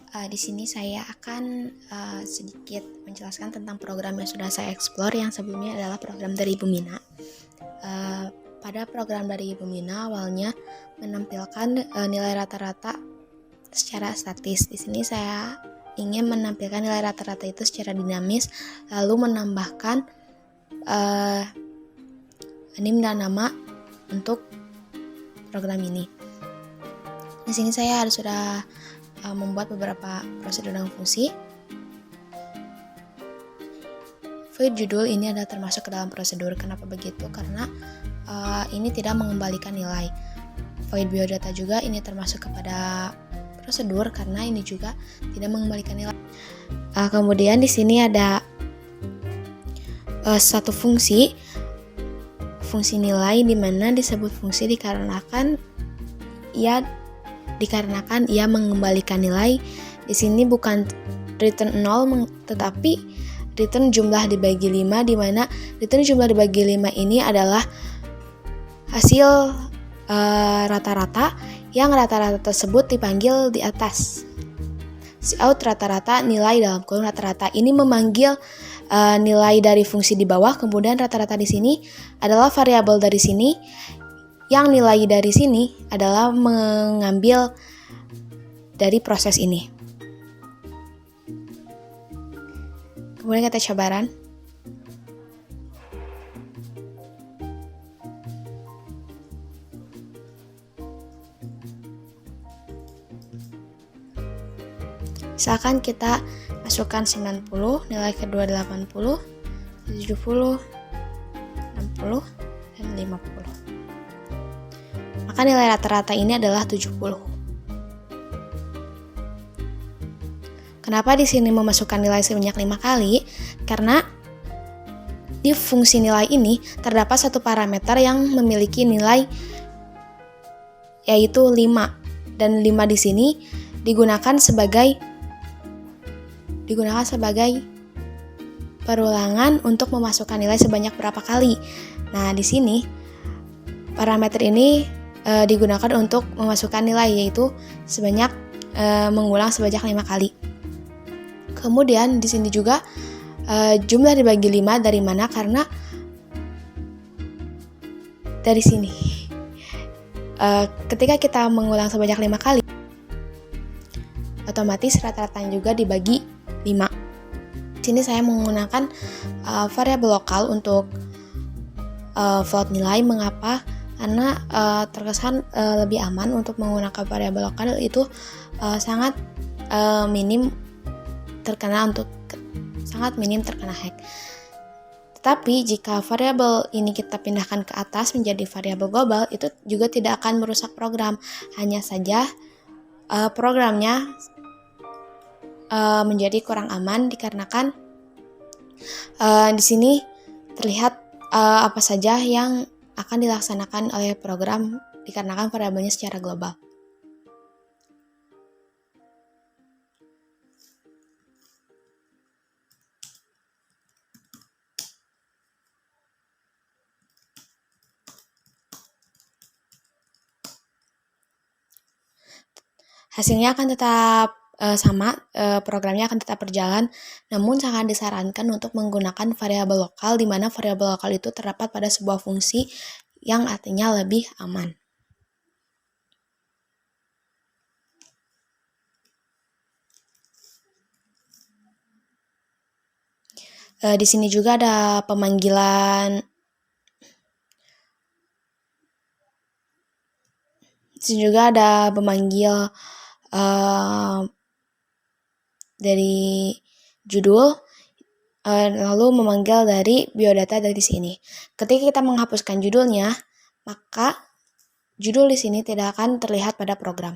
Di sini saya akan sedikit menjelaskan tentang program yang sudah saya explore, yang sebelumnya adalah program dari Bumina. Pada program dari Bumina awalnya menampilkan nilai rata-rata secara statis. Di sini saya ingin menampilkan nilai rata-rata itu secara dinamis, lalu menambahkan nim dan nama untuk program ini. Di sini saya sudah membuat beberapa prosedur dan fungsi. Void judul ini adalah termasuk ke dalam prosedur. Kenapa begitu? Karena ini tidak mengembalikan nilai. Void biodata juga ini termasuk kepada prosedur karena ini juga tidak mengembalikan nilai. Kemudian di sini ada satu fungsi nilai, di mana disebut fungsi dikarenakan ia mengembalikan nilai. Di sini bukan return 0 tetapi return jumlah dibagi 5, di mana return jumlah dibagi 5 ini adalah hasil rata-rata yang rata-rata tersebut dipanggil di atas. Cout rata-rata, nilai dalam kurung rata-rata ini memanggil nilai dari fungsi di bawah, kemudian rata-rata di sini adalah variabel dari sini, yang nilai dari sini adalah mengambil dari proses ini. Kemudian kita coba run. Misalkan kita masukkan 90, nilai kedua 80, 70, 60, dan 50. Maka nilai rata-rata ini adalah 70. Kenapa di sini memasukkan nilai sebanyak 5 kali? Karena di fungsi nilai ini terdapat satu parameter yang memiliki nilai yaitu 5, dan 5 di sini digunakan sebagai perulangan untuk memasukkan nilai sebanyak berapa kali. Nah, di sini parameter ini digunakan untuk memasukkan nilai, yaitu sebanyak mengulang sebanyak 5 kali. Kemudian di sini juga jumlah dibagi 5 dari mana? Karena dari sini. Ketika kita mengulang sebanyak 5 kali, otomatis rata-ratanya juga dibagi 5. Di sini saya menggunakan variabel lokal untuk float nilai. Mengapa? Karena terkesan lebih aman untuk menggunakan variabel lokal, itu sangat minim terkena hack. Tetapi jika variabel ini kita pindahkan ke atas menjadi variabel global, itu juga tidak akan merusak program. Hanya saja programnya menjadi kurang aman dikarenakan di sini terlihat apa saja yang akan dilaksanakan oleh program dikarenakan variabelnya secara global. Hasilnya akan tetap sama, programnya akan tetap berjalan, namun sangat disarankan untuk menggunakan variabel lokal, di mana variabel lokal itu terdapat pada sebuah fungsi yang artinya lebih aman. Di sini juga ada pemanggilan. Di sini juga ada memanggil dari judul, lalu memanggil dari biodata dari sini. Ketika kita menghapuskan judulnya, maka judul di sini tidak akan terlihat pada program.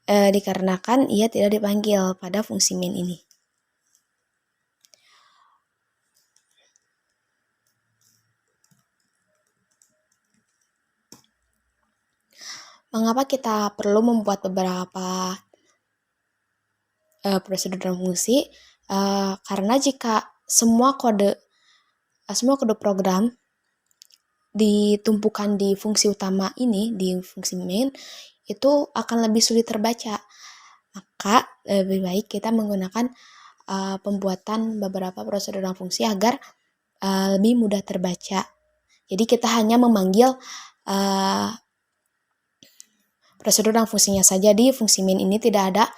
Dikarenakan ia tidak dipanggil pada fungsi main ini. Mengapa kita perlu membuat beberapa prosedur dan fungsi? Karena jika semua kode program ditumpukan di fungsi utama ini, di fungsi main, itu akan lebih sulit terbaca. Maka lebih baik kita menggunakan pembuatan beberapa prosedur dan fungsi agar lebih mudah terbaca. Jadi kita hanya memanggil prosedur dan fungsinya saja. Di fungsi main ini tidak ada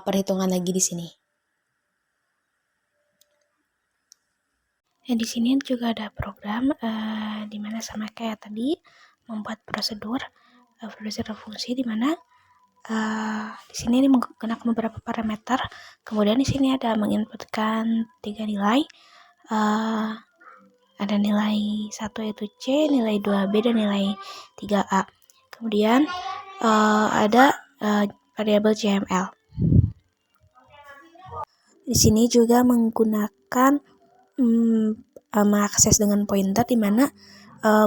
perhitungan lagi di sini. Di sini juga ada program di mana sama kayak tadi membuat prosedur fungsi di mana di sini menggunakan beberapa parameter. Kemudian di sini ada menginputkan 3 nilai. Ada nilai 1 yaitu C, nilai 2B, dan nilai 3A. Kemudian ada variabel CML. Di sini juga menggunakan mengakses dengan pointer, di mana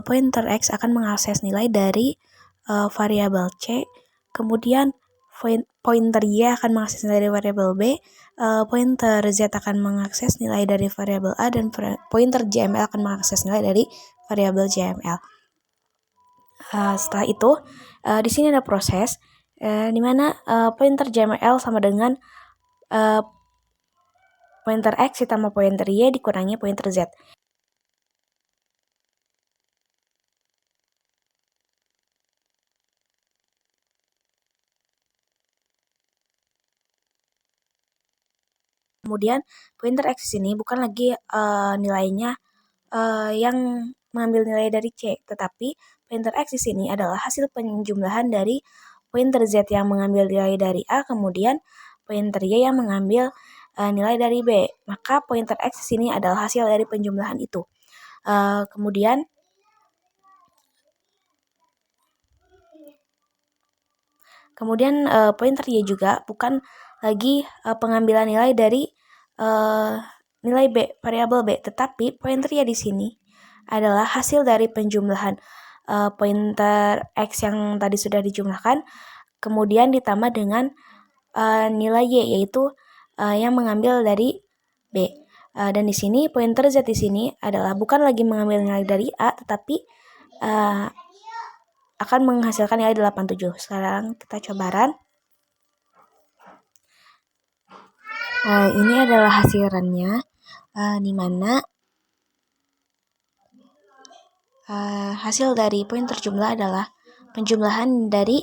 pointer X akan mengakses nilai dari variabel C, kemudian pointer Y akan mengakses nilai dari variabel B, pointer Z akan mengakses nilai dari variabel A, dan pointer JML akan mengakses nilai dari variabel JML. Setelah itu, di sini ada proses di mana pointer JML sama dengan pointer X ditambah pointer Y dikurangi pointer Z. Kemudian pointer X di sini bukan lagi nilainya yang mengambil nilai dari C, tetapi pointer X di sini adalah hasil penjumlahan dari pointer Z yang mengambil nilai dari A, kemudian pointer Y yang mengambil nilai dari B. Maka pointer X di sini adalah hasil dari penjumlahan itu. Kemudian pointer Y juga bukan lagi pengambilan nilai dari nilai B, variabel B, tetapi pointer Y di sini adalah hasil dari penjumlahan pointer X yang tadi sudah dijumlahkan, kemudian ditambah dengan nilai Y, yaitu yang mengambil dari B. Dan di sini pointer Z di sini adalah bukan lagi mengambil nilai dari A, tetapi akan menghasilkan nilai 87. Sekarang kita coba run. Ini adalah hasil runnya, di mana hasil dari pointer jumlah adalah penjumlahan dari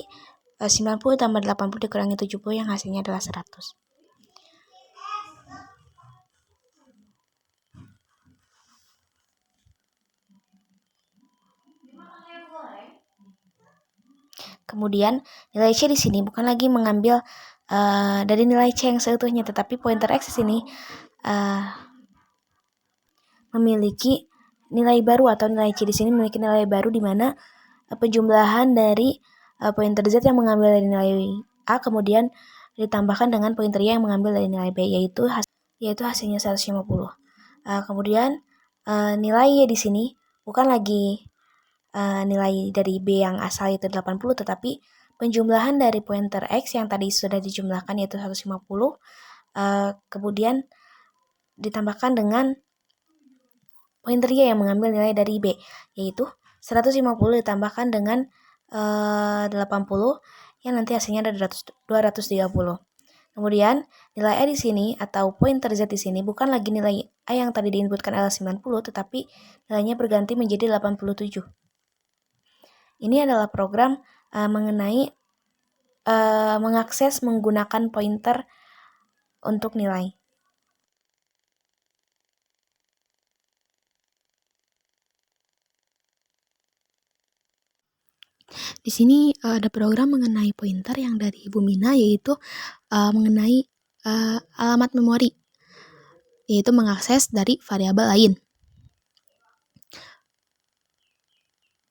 90 tambah 80 dikurangi 70 yang hasilnya adalah 100. Kemudian nilai C di sini bukan lagi mengambil dari nilai C yang seutuhnya, tetapi pointer X di sini memiliki nilai baru, atau nilai C di sini memiliki nilai baru, di mana penjumlahan dari pointer Z yang mengambil dari nilai A kemudian ditambahkan dengan pointer Y yang mengambil dari nilai B, yaitu hasilnya 150. Kemudian nilai Y di sini bukan lagi nilai dari B yang asal itu 80, tetapi penjumlahan dari pointer X yang tadi sudah dijumlahkan yaitu 150, kemudian ditambahkan dengan pointer Y yang mengambil nilai dari B, yaitu 150 ditambahkan dengan 80 yang nanti hasilnya ada 230. Kemudian nilai A di sini atau pointer Z di sini bukan lagi nilai A yang tadi diinputkan adalah 90, tetapi nilainya berganti menjadi 87. Ini adalah program mengenai mengakses menggunakan pointer untuk nilai. Di sini ada program mengenai pointer yang dari Ibu Mina, yaitu mengenai alamat memori, yaitu mengakses dari variabel lain.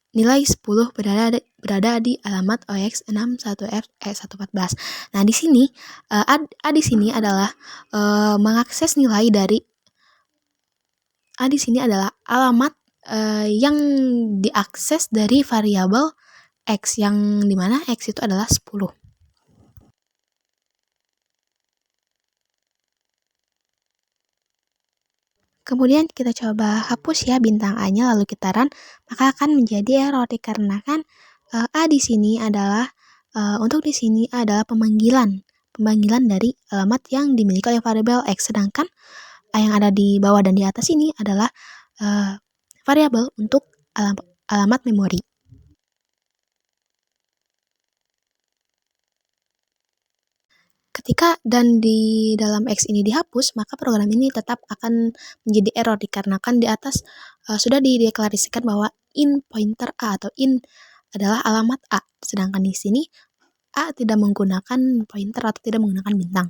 Nilai 10 berada di alamat OX61F114. Nah, di sini di sini adalah mengakses nilai dari di sini adalah alamat yang diakses dari variabel X, yang dimana X itu adalah 10. Kemudian kita coba hapus ya bintang A-nya lalu kita run, maka akan menjadi error dikarenakan A di sini adalah untuk di sini adalah pemanggilan dari alamat yang dimiliki oleh variabel X, sedangkan yang ada di bawah dan di atas ini adalah variabel untuk alamat memori. Ketika dan di dalam X ini dihapus, maka program ini tetap akan menjadi error dikarenakan di atas sudah dideklarasikan bahwa in pointer A atau in adalah alamat A, sedangkan di sini A tidak menggunakan pointer atau tidak menggunakan bintang.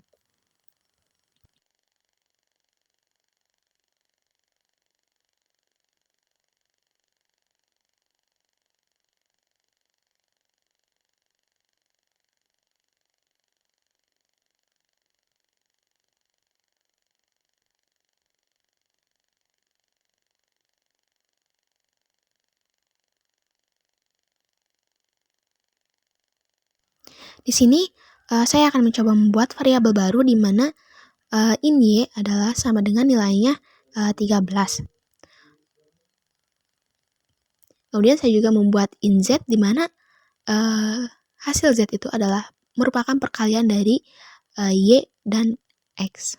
Di sini saya akan mencoba membuat variabel baru di mana in Y adalah sama dengan nilainya 13. Kemudian saya juga membuat in Z di mana hasil Z itu adalah merupakan perkalian dari Y dan X.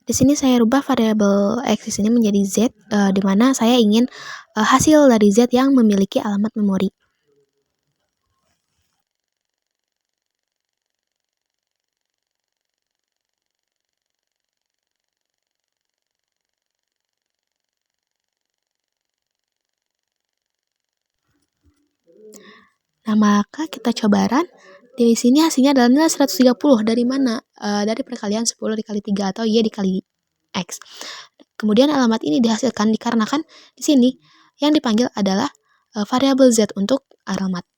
Di sini saya rubah variabel X di sini menjadi Z, di mana saya ingin hasil dari Z yang memiliki alamat memori. Nah, maka kita coba run. Di sini hasilnya adalah nilai 130. Dari mana? Dari perkalian 10 dikali 3 atau Y dikali X. Kemudian alamat ini dihasilkan dikarenakan di sini yang dipanggil adalah variabel Z untuk alamat.